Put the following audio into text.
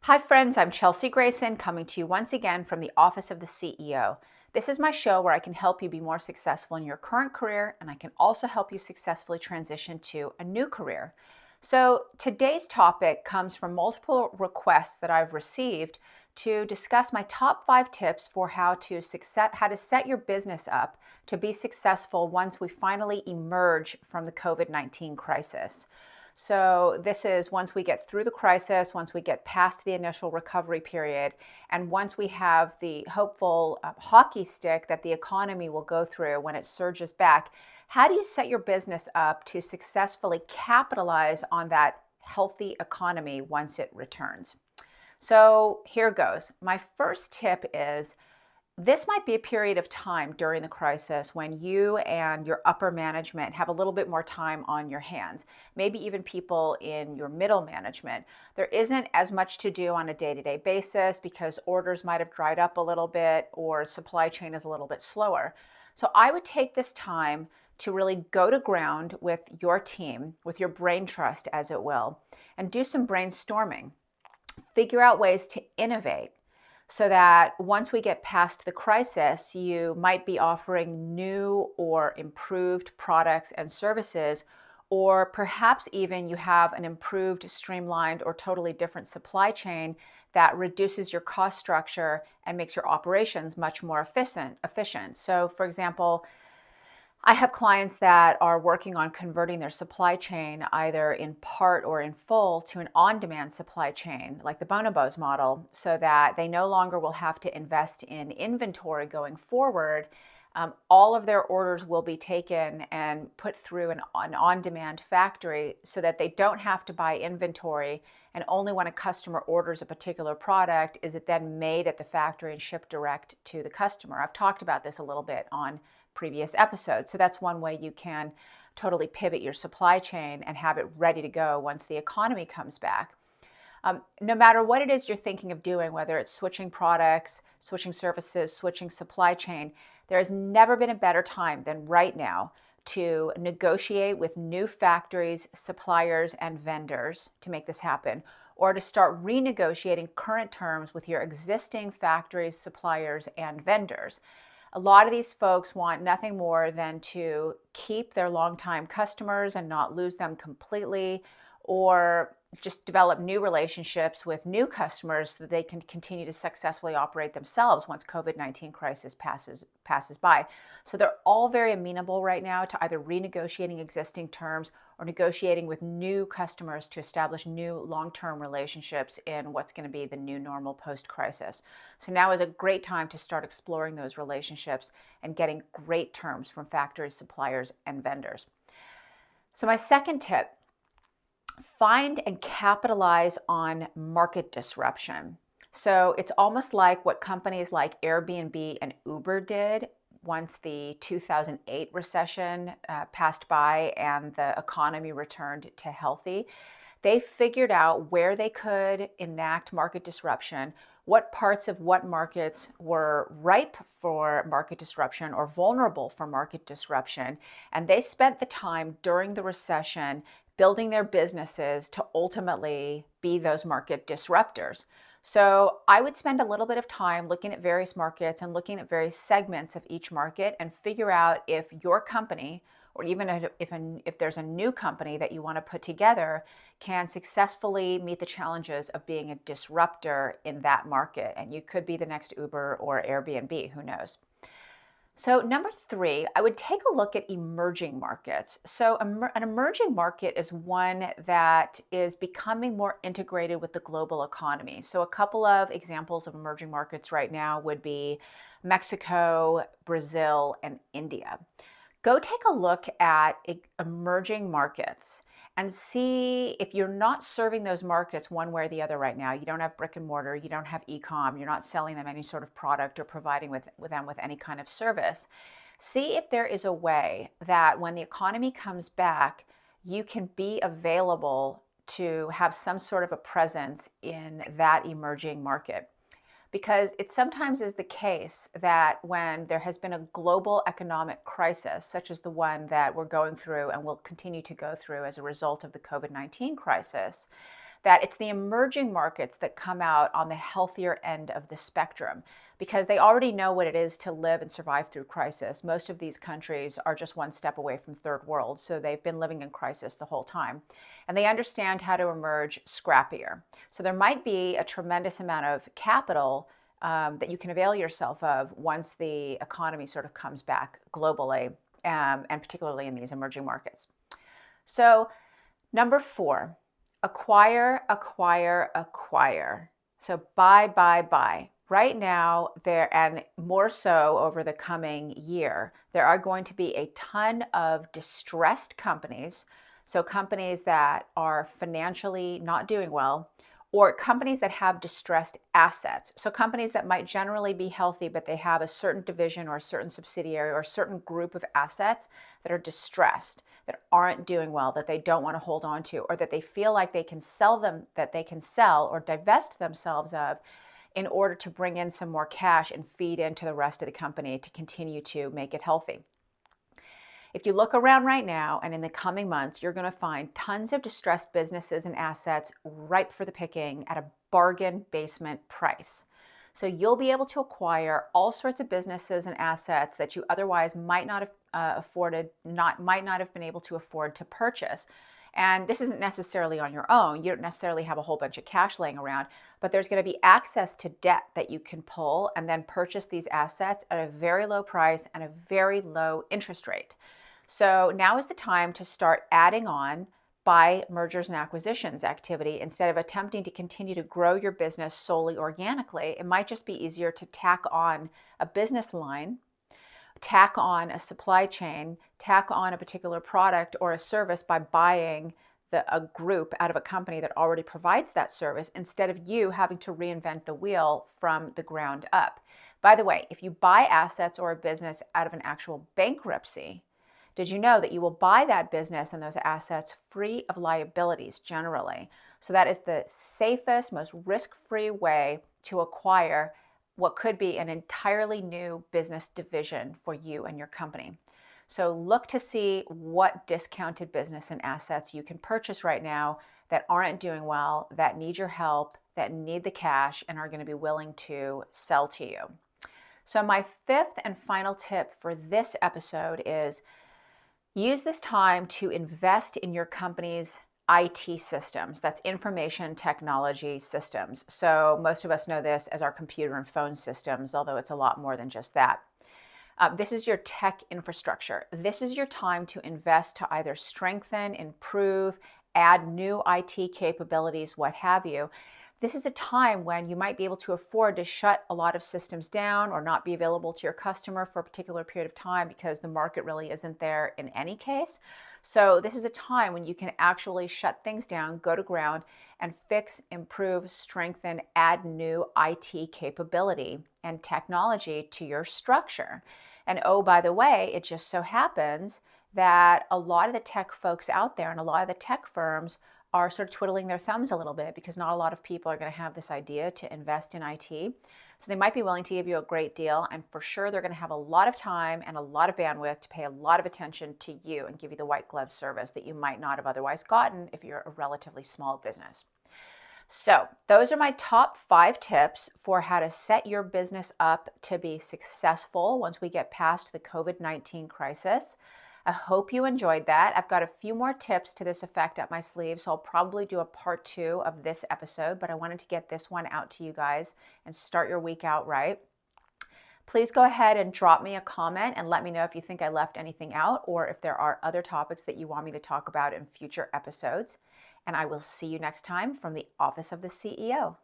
Hi, friends. I'm Chelsea Grayson coming to you once again from the Office of the CEO. This is my show where I can help you be more successful in your current career, and I can also help you successfully transition to a new career. So, today's topic comes from multiple requests that I've received to discuss my top 5 tips for how to set your business up to be successful once we finally emerge from the COVID-19 crisis. So, this is once we get through the crisis, once we get past the initial recovery period, and once we have the hopeful hockey stick that the economy will go through when it surges back. How do you set your business up to successfully capitalize on that healthy economy once it returns? So, here goes. My first tip is this might be a period of time during the crisis when you and your upper management have a little bit more time on your hands, maybe even people in your middle management. There isn't as much to do on a day-to-day basis because orders might have dried up a little bit or supply chain is a little bit slower. So I would take this time to really go to ground with your team, with your brain trust, as it will, and do some brainstorming. Figure out ways to innovate so that once we get past the crisis, you might be offering new or improved products and services, or perhaps even you have an improved, streamlined, or totally different supply chain that reduces your cost structure and makes your operations much more efficient. So, for example, I have clients that are working on converting their supply chain either in part or in full to an on-demand supply chain, like the Bonobos model, so that they no longer will have to invest in inventory going forward. All of their orders will be taken and put through an on-demand factory so that they don't have to buy inventory, and only when a customer orders a particular product is it then made at the factory and shipped direct to the customer. I've talked about this a little bit on previous episodes. So that's one way you can totally pivot your supply chain and have it ready to go once the economy comes back. No matter what it is you're thinking of doing, whether it's switching products, switching services, switching supply chain, there has never been a better time than right now to negotiate with new factories, suppliers, and vendors to make this happen, or to start renegotiating current terms with your existing factories, suppliers, and vendors. A lot of these folks want nothing more than to keep their longtime customers and not lose them completely, or just develop new relationships with new customers so that they can continue to successfully operate themselves once COVID-19 crisis passes by. So they're all very amenable right now to either renegotiating existing terms or negotiating with new customers to establish new long-term relationships in what's going to be the new normal post-crisis. So now is a great time to start exploring those relationships and getting great terms from factories, suppliers, and vendors. So my second tip: find and capitalize on market disruption. So it's almost like what companies like Airbnb and Uber did once the 2008 recession passed by and the economy returned to healthy. They figured out where they could enact market disruption, what parts of what markets were ripe for market disruption or vulnerable for market disruption. And they spent the time during the recession building their businesses to ultimately be those market disruptors. So I would spend a little bit of time looking at various markets and looking at various segments of each market and figure out if your company, or even if there's a new company that you want to put together, can successfully meet the challenges of being a disruptor in that market. And you could be the next Uber or Airbnb, who knows? So number 3, I would take a look at emerging markets. So an emerging market is one that is becoming more integrated with the global economy. So a couple of examples of emerging markets right now would be Mexico, Brazil, and India. Go take a look at emerging markets and see if you're not serving those markets one way or the other right now. You don't have brick and mortar, you don't have e-com, you're not selling them any sort of product or providing with them with any kind of service. See if there is a way that when the economy comes back, you can be available to have some sort of a presence in that emerging market. Because it sometimes is the case that when there has been a global economic crisis, such as the one that we're going through and will continue to go through as a result of the COVID-19 crisis, that it's the emerging markets that come out on the healthier end of the spectrum because they already know what it is to live and survive through crisis. Most of these countries are just one step away from third world, so they've been living in crisis the whole time. And they understand how to emerge scrappier. So there might be a tremendous amount of capital that you can avail yourself of once the economy sort of comes back globally, and particularly in these emerging markets. So number 4, acquire, acquire, acquire. So buy, buy, buy. Right now, and more so over the coming year, there are going to be a ton of distressed companies. So companies that are financially not doing well, or companies that have distressed assets. So companies that might generally be healthy, but they have a certain division or a certain subsidiary or a certain group of assets that are distressed, that aren't doing well, that they don't want to hold on to, or that they feel like they can sell or divest themselves of in order to bring in some more cash and feed into the rest of the company to continue to make it healthy. If you look around right now and in the coming months, you're going to find tons of distressed businesses and assets ripe for the picking at a bargain basement price. So you'll be able to acquire all sorts of businesses and assets that you otherwise might not have been able to afford to purchase. And this isn't necessarily on your own. You don't necessarily have a whole bunch of cash laying around, but there's going to be access to debt that you can pull and then purchase these assets at a very low price and a very low interest rate. So now is the time to start adding on by mergers and acquisitions activity. Instead of attempting to continue to grow your business solely organically, it might just be easier to tack on a business line, tack on a supply chain, tack on a particular product or a service by buying a group out of a company that already provides that service, instead of you having to reinvent the wheel from the ground up. By the way, if you buy assets or a business out of an actual bankruptcy, did you know that you will buy that business and those assets free of liabilities generally? So that is the safest, most risk-free way to acquire what could be an entirely new business division for you and your company. So look to see what discounted business and assets you can purchase right now that aren't doing well, that need your help, that need the cash, and are going to be willing to sell to you. So my 5th and final tip for this episode is use this time to invest in your company's IT systems. That's information technology systems. So most of us know this as our computer and phone systems, although it's a lot more than just that. This is your tech infrastructure. This is your time to invest to either strengthen, improve, add new IT capabilities, what have you. This is a time when you might be able to afford to shut a lot of systems down or not be available to your customer for a particular period of time because the market really isn't there in any case. So this is a time when you can actually shut things down, go to ground, and fix, improve, strengthen, add new IT capability and technology to your structure. And oh, by the way, it just so happens that a lot of the tech folks out there and a lot of the tech firms are sort of twiddling their thumbs a little bit because not a lot of people are going to have this idea to invest in IT. So they might be willing to give you a great deal, and for sure they're going to have a lot of time and a lot of bandwidth to pay a lot of attention to you and give you the white glove service that you might not have otherwise gotten if you're a relatively small business. So those are my top 5 tips for how to set your business up to be successful once we get past the COVID-19 crisis. I hope you enjoyed that. I've got a few more tips to this effect up my sleeve, so I'll probably do a part 2 of this episode, but I wanted to get this one out to you guys and start your week out right. Please go ahead and drop me a comment and let me know if you think I left anything out or if there are other topics that you want me to talk about in future episodes. And I will see you next time from the Office of the CEO.